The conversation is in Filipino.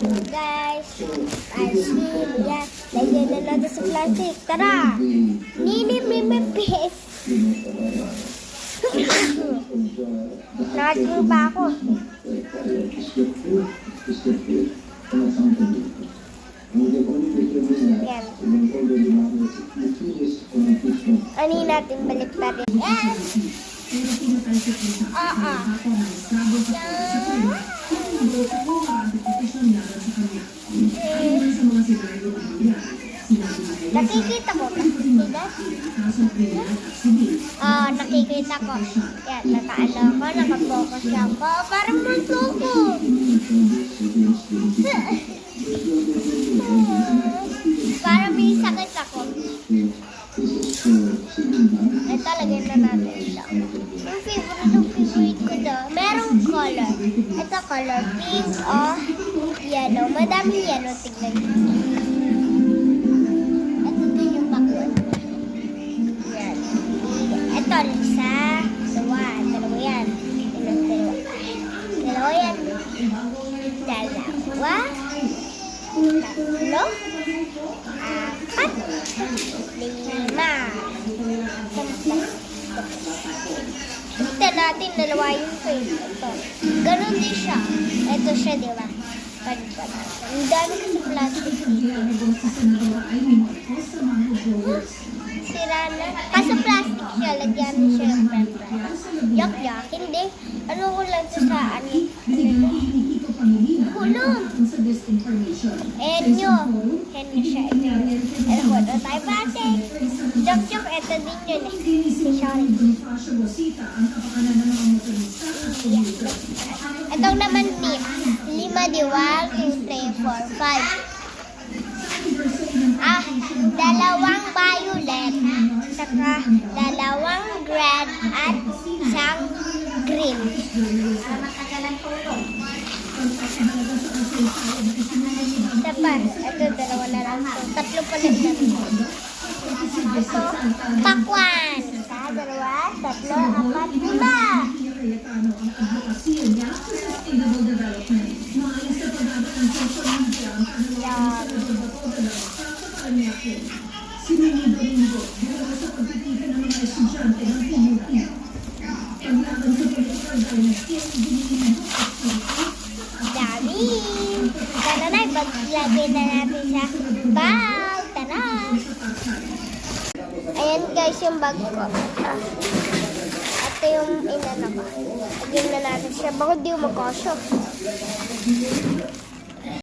Guys, ice cream. Yan. Lagyan na natin sa plastic. Tara! Ninimimipis. Nakaturo pa ako. Yan. Ano natin baliktarin? Yan! Nakikita ko ba? Nakikita ko. Yan, nakaano ko, nakapokus ako. Parang multo ko. Parang may sakit ako. Ito, lagyan na natin siya. Yung favorite ko daw. Merong color. Ito color pink o yellow. Madaming yellow. Tignan nyo. Ito din yung bakwan. Yan. Ito, isa. Dalawa. Dalawa yan. Dalawa yan. Dalawa. Tatlo. Apat. Lima. Ito natin, dalawa yung face. Ito. Ganon din siya. Ito siya, di ba? Ang dami kasi plastic dito. Sira na. Kaso plastic siya, lagyan mo siya ng pepper. Yak, hindi. Ano ko lang ito sa ano? Kulong. Enyo. Enyo siya. Ano ko, ito tayo pati. Joke, ito din yun eh. Sorry. Itong naman tip. 5, di 1, 2, 3, 4, 5. Dalawang violet. Saka dalawang red at isang green. Ito, dalawa na lang. Tatlo pala na. Ito, pakwan. Isa, dalawa, tatlo, apat, 5. Dami. Tara na, ipaglagay na natin sa bag. Tara. Ayan guys yung bag ko. Ito yung inano ko. Lagyan na natin siya. Bakit di mo magkasya?